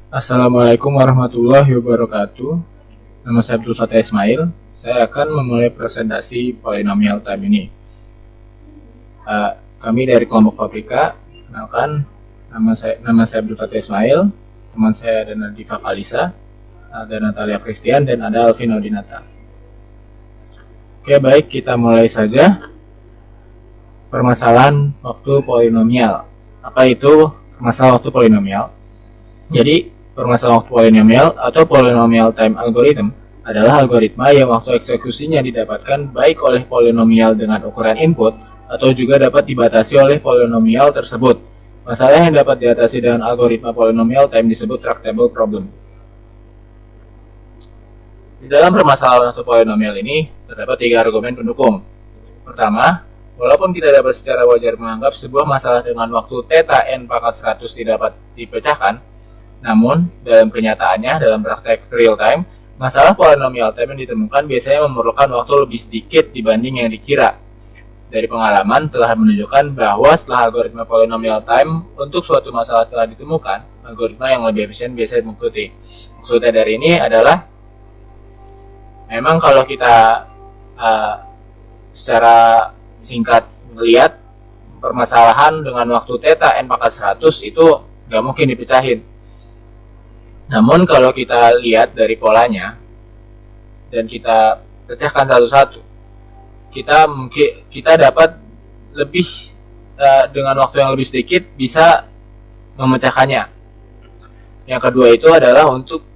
Assalamualaikum warahmatullahi wabarakatuh. Nama saya Abdul Fatah Ismail. Saya akan memulai presentasi polinomial time ini. Kami dari kelompok Paprika. Kenalkan, nama saya Abdul Fatah Ismail. Teman saya ada Nadifa Kalisa, ada Natalia Christian, dan ada Alvin Audinata. Oke, baik, kita mulai saja. Permasalahan waktu polinomial. Apa itu permasalahan waktu polinomial? Jadi, permasalahan waktu polinomial atau polynomial time algorithm adalah algoritma yang waktu eksekusinya didapatkan baik oleh polinomial dengan ukuran input atau juga dapat dibatasi oleh polinomial tersebut. Masalah yang dapat diatasi dengan algoritma polynomial time disebut tractable problem. Di dalam permasalahan waktu polinomial ini terdapat 3 argumen pendukung. Pertama, walaupun kita dapat secara wajar menganggap sebuah masalah dengan waktu theta n pangkat 100 tidak dapat dipecahkan, namun, dalam kenyataannya, dalam praktek real time, masalah polinomial time yang ditemukan biasanya memerlukan waktu lebih sedikit dibanding yang dikira. Dari pengalaman telah menunjukkan bahwa setelah algoritma polinomial time untuk suatu masalah telah ditemukan, algoritma yang lebih efisien biasanya mengikuti. Maksudnya dari ini adalah, memang kalau kita secara singkat melihat permasalahan dengan waktu theta n pangkat 100 itu nggak mungkin dipecahin. Namun kalau kita lihat dari polanya dan kita pecahkan satu-satu, kita dapat lebih dengan waktu yang lebih sedikit bisa memecahkannya. Yang kedua itu adalah untuk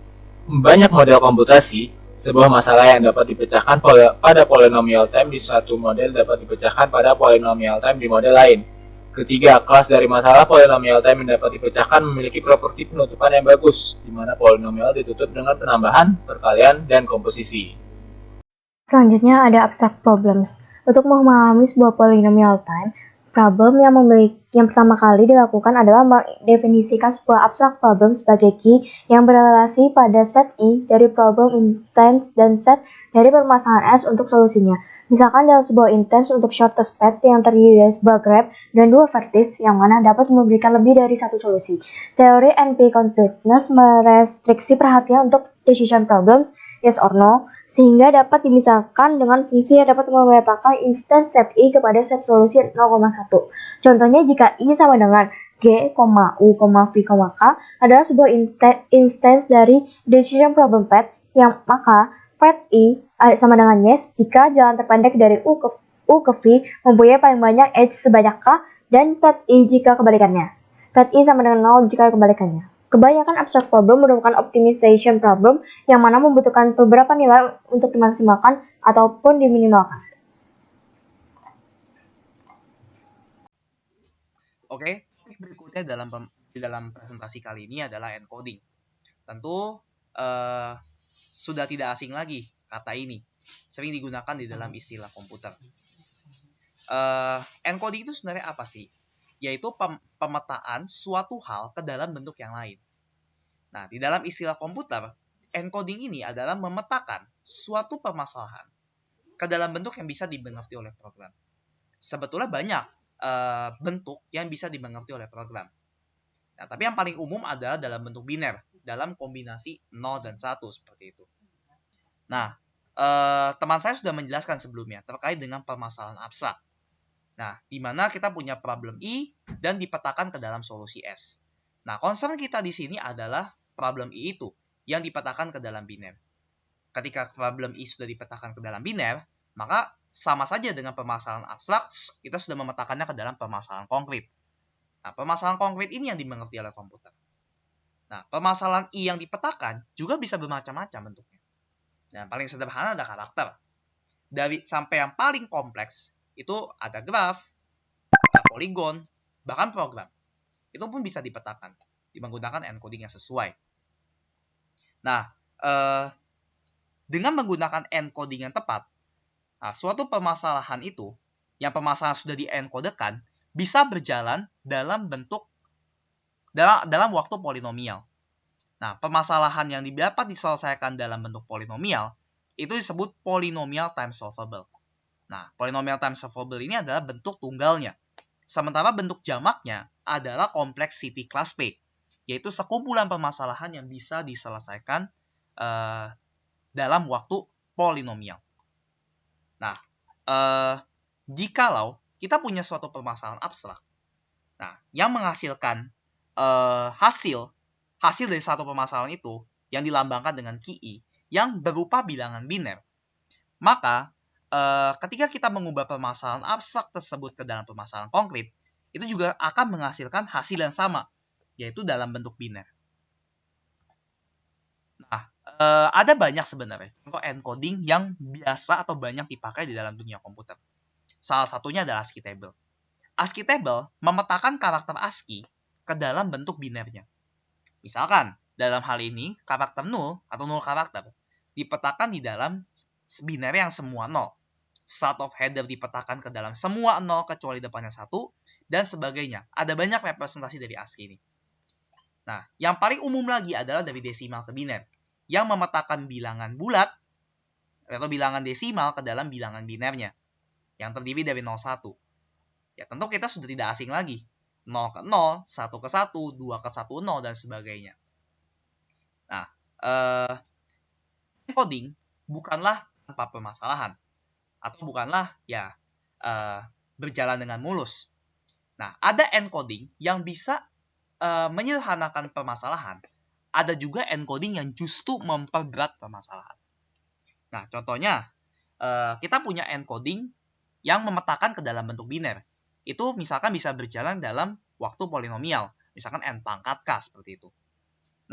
banyak model komputasi, sebuah masalah yang dapat dipecahkan pada polynomial time di satu model dapat dipecahkan pada polynomial time di model lain. Ketiga, kelas dari masalah polinomial time yang dapat dipecahkan memiliki properti penutupan yang bagus, di mana polinomial ditutup dengan penambahan, perkalian, dan komposisi. Selanjutnya ada abstract problems. Untuk memahami sebuah polynomial time, problem yang pertama kali dilakukan adalah mendefinisikan sebuah abstract problem sebagai key yang berrelasi pada set I dari problem instance dan set dari permasalahan S untuk solusinya. Misalkan dalam sebuah instance untuk shortest path yang terdiri dari sebuah graph dan 2 vertices yang mana dapat memberikan lebih dari satu solusi. Teori NP-completeness merestriksi perhatian untuk decision problems, yes or no, sehingga dapat dimisahkan dengan fungsi yang dapat memetakan instance set I kepada set solusi 0,1. Contohnya jika I sama dengan G, U, V, K adalah sebuah instance dari decision problem path, yang maka path I sama dengan yes jika jalan terpendek dari U ke V mempunyai paling banyak edge sebanyak K, dan path I jika kebalikannya. Path I sama dengan 0 jika kebalikannya. Kebanyakan abstract problem merupakan optimization problem yang mana membutuhkan beberapa nilai untuk dimaksimalkan ataupun diminimalkan. Oke, berikutnya di dalam presentasi kali ini adalah encoding. Tentu sudah tidak asing lagi kata ini, sering digunakan di dalam istilah komputer. Encoding itu sebenarnya apa sih? Yaitu pemetaan suatu hal ke dalam bentuk yang lain. Nah, di dalam istilah komputer, encoding ini adalah memetakan suatu permasalahan ke dalam bentuk yang bisa dimengerti oleh program. Sebetulnya banyak bentuk yang bisa dimengerti oleh program. Nah, tapi yang paling umum adalah dalam bentuk biner, dalam kombinasi 0 dan 1 seperti itu. Nah, teman saya sudah menjelaskan sebelumnya terkait dengan permasalahan abstrak. Nah, di mana kita punya problem I dan dipetakan ke dalam solusi S. Nah, concern kita di sini adalah problem I itu yang dipetakan ke dalam biner. Ketika problem I sudah dipetakan ke dalam biner, maka sama saja dengan permasalahan abstrak, kita sudah memetakannya ke dalam permasalahan konkret. Nah, permasalahan konkret ini yang dimengerti oleh komputer. Nah, permasalahan I yang dipetakan juga bisa bermacam-macam bentuknya. Nah, paling sederhana ada karakter. Dari sampai yang paling kompleks, itu ada graf, ada poligon, bahkan program. Itu pun bisa dipetakan menggunakan encoding yang sesuai. Nah, dengan menggunakan encoding yang tepat, suatu permasalahan itu, yang permasalahan sudah diencodekan, bisa berjalan dalam waktu polinomial. Nah, permasalahan yang dapat diselesaikan dalam bentuk polinomial itu disebut polynomial time solvable. Nah, polynomial time solvable ini adalah bentuk tunggalnya. Sementara bentuk jamaknya adalah complexity class P. yaitu sekumpulan permasalahan yang bisa diselesaikan dalam waktu polinomial. Nah, jikalau kita punya suatu permasalahan abstrak, nah, yang menghasilkan hasil dari satu permasalahan itu yang dilambangkan dengan QI yang berupa bilangan biner, maka ketika kita mengubah permasalahan abstrak tersebut ke dalam permasalahan konkret, itu juga akan menghasilkan hasil yang sama, yaitu dalam bentuk biner. Nah, ada banyak sebenarnya contoh encoding yang biasa atau banyak dipakai di dalam dunia komputer. Salah satunya adalah ASCII table. ASCII table memetakan karakter ASCII ke dalam bentuk binernya. Misalkan, dalam hal ini, karakter 0 atau 0 karakter dipetakan di dalam biner yang semua 0. Start of header dipetakan ke dalam semua 0 kecuali depannya 1, dan sebagainya. Ada banyak representasi dari ASCII ini. Nah, yang paling umum lagi adalah dari desimal ke biner, yang memetakan bilangan bulat atau bilangan desimal ke dalam bilangan binernya, yang terdiri dari 0, 1. Ya, tentu kita sudah tidak asing lagi. 0 ke 0, 1 ke 1, 2 ke 1, 0, dan sebagainya. Nah, encoding bukanlah tanpa permasalahan, atau bukanlah berjalan dengan mulus. Nah, ada encoding yang bisa menyederhanakan permasalahan. Ada juga encoding yang justru memperberat permasalahan. Nah, contohnya, kita punya encoding yang memetakan ke dalam bentuk biner. Itu misalkan bisa berjalan dalam waktu polinomial, misalkan n pangkat k, seperti itu.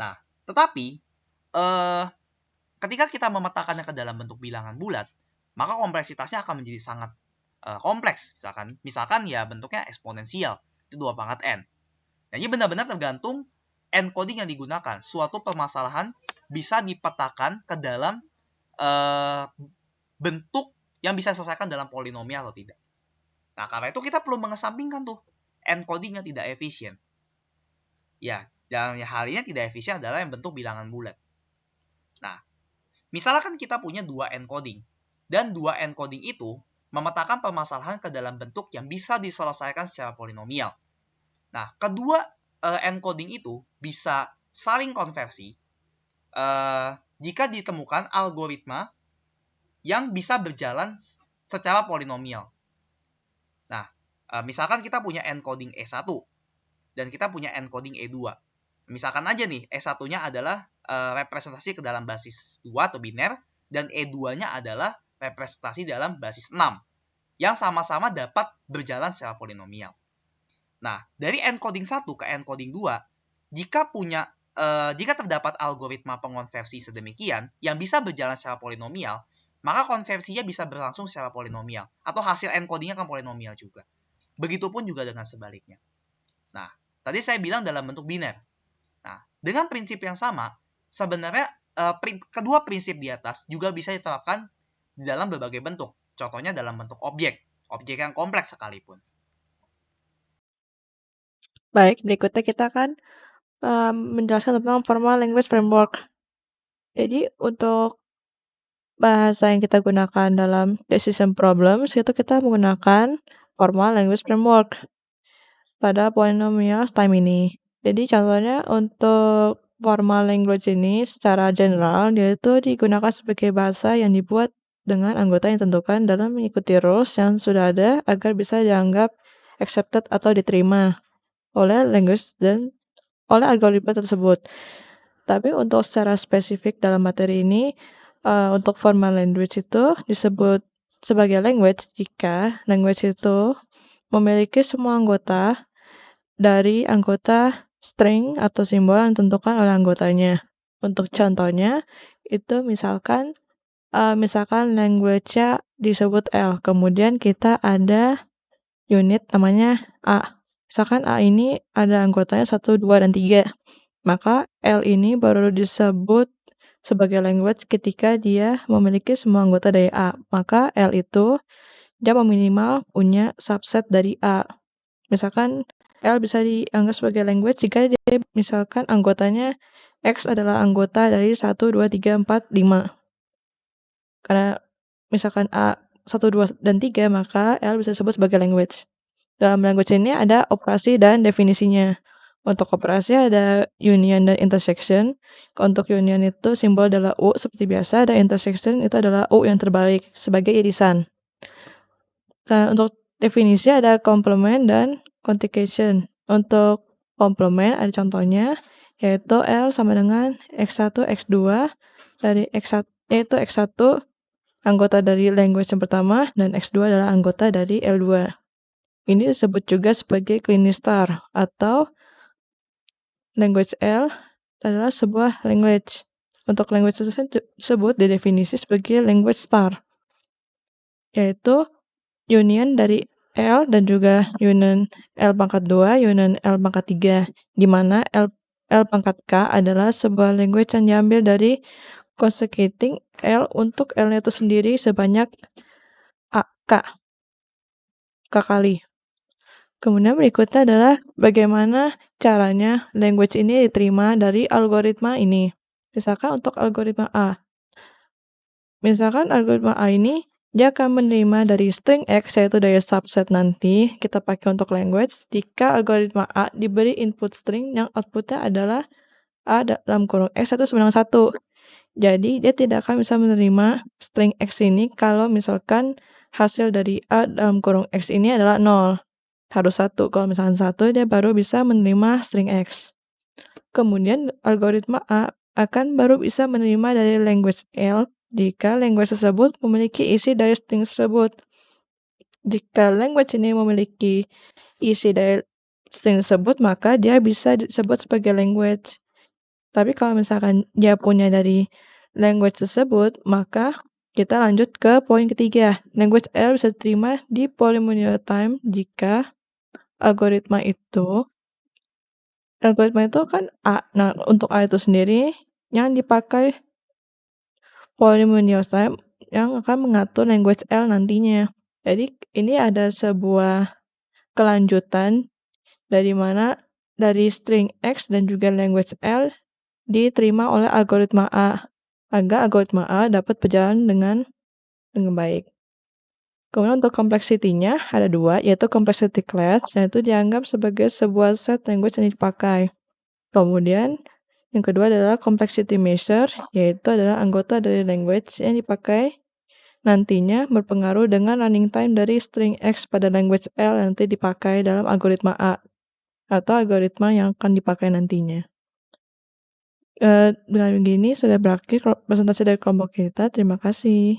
Nah, tetapi ketika kita memetakannya ke dalam bentuk bilangan bulat, maka kompleksitasnya akan menjadi sangat kompleks. Misalkan ya bentuknya eksponensial, itu 2 pangkat n. Nah, ini benar-benar tergantung encoding yang digunakan. Suatu permasalahan bisa dipetakan ke dalam bentuk yang bisa diselesaikan dalam polinomial atau tidak. Nah, karena itu kita perlu mengesampingkan tuh encoding yang tidak efisien. Ya, dan hal ini tidak efisien adalah yang bentuk bilangan bulat. Nah, misalkan kita punya 2 encoding, dan 2 encoding itu memetakan permasalahan ke dalam bentuk yang bisa diselesaikan secara polinomial. Nah, kedua encoding itu bisa saling konversi jika ditemukan algoritma yang bisa berjalan secara polinomial. Nah, misalkan kita punya encoding E1 dan kita punya encoding E2. Misalkan aja nih, E1-nya adalah representasi ke dalam basis 2 atau biner, dan E2-nya adalah representasi dalam basis 6, yang sama-sama dapat berjalan secara polinomial. Nah, dari encoding 1 ke encoding 2, jika terdapat algoritma pengonversi sedemikian yang bisa berjalan secara polinomial, maka konversinya bisa berlangsung secara polinomial, atau hasil encodingnya akan polinomial juga. Begitupun juga dengan sebaliknya. Nah, tadi saya bilang dalam bentuk biner. Nah, dengan prinsip yang sama, sebenarnya kedua prinsip di atas juga bisa diterapkan di dalam berbagai bentuk. Contohnya dalam bentuk objek yang kompleks sekalipun. Baik, berikutnya kita akan menjelaskan tentang Formal Language Framework. Jadi, untuk bahasa yang kita gunakan dalam decision problems, itu kita menggunakan Formal Language Framework pada polynomial time ini. Jadi, contohnya untuk formal language ini secara general, dia itu digunakan sebagai bahasa yang dibuat dengan anggota yang ditentukan dalam mengikuti rules yang sudah ada agar bisa dianggap accepted atau diterima oleh language dan oleh algoritma tersebut. Tapi untuk secara spesifik dalam materi ini, untuk formal language itu disebut sebagai language jika language itu memiliki semua anggota dari anggota string atau simbol yang ditentukan oleh anggotanya. Untuk contohnya, itu misalkan language-nya disebut L, kemudian kita ada unit namanya A. Misalkan A ini ada anggotanya 1, 2, dan 3. Maka L ini baru disebut sebagai language ketika dia memiliki semua anggota dari A. Maka L itu dia minimal punya subset dari A. Misalkan L bisa dianggap sebagai language jika dia misalkan anggotanya X adalah anggota dari 1, 2, 3, 4, 5. Karena misalkan A 1, 2, dan 3, maka L bisa disebut sebagai language. Dalam language ini ada operasi dan definisinya. Untuk operasi ada union dan intersection. Untuk union itu simbol adalah U seperti biasa, dan intersection itu adalah U yang terbalik sebagai irisan. Nah, untuk definisi ada complement dan conjugation. Untuk complement ada contohnya, yaitu L sama dengan X1, X2 dari X1, yaitu X1 anggota dari language yang pertama dan X2 adalah anggota dari L2. Ini disebut juga sebagai clinic star atau language L adalah sebuah language. Untuk language tersebut didefinisi sebagai language star, yaitu union dari L dan juga union L pangkat 2, union L pangkat 3, di mana L pangkat K adalah sebuah language yang diambil dari consecuting L untuk L-nya itu sendiri sebanyak K kali. Kemudian berikutnya adalah bagaimana caranya language ini diterima dari algoritma ini. Misalkan untuk algoritma A. Misalkan algoritma A ini dia akan menerima dari string X, yaitu dari subset nanti kita pakai untuk language, jika algoritma A diberi input string yang outputnya adalah A dalam kurung X 1 sama dengan 1. Jadi dia tidak akan bisa menerima string X ini kalau misalkan hasil dari A dalam kurung X ini adalah 0. Harus 1. Kalau misalkan 1, dia baru bisa menerima string X. Kemudian algoritma A akan baru bisa menerima dari language L jika language tersebut memiliki isi dari string tersebut. Jika language ini memiliki isi dari string tersebut, maka dia bisa disebut sebagai language. Tapi kalau misalkan dia punya dari language tersebut, maka kita lanjut ke poin ketiga. Language L bisa diterima di polynomial time jika algoritma itu kan A. Nah, untuk A itu sendiri yang dipakai polynomial time yang akan mengatur language L nantinya. Jadi ini ada sebuah kelanjutan dari mana dari string X dan juga language L diterima oleh algoritma A agar algoritma A dapat berjalan dengan baik. Kemudian untuk complexity-nya ada 2, yaitu complexity class, yang itu dianggap sebagai sebuah set language yang dipakai. Kemudian yang kedua adalah complexity measure, yaitu adalah anggota dari language yang dipakai nantinya berpengaruh dengan running time dari string X pada language L yang nanti dipakai dalam algoritma A atau algoritma yang akan dipakai nantinya. Dengan begini sudah berakhir presentasi dari kelompok kita. Terima kasih.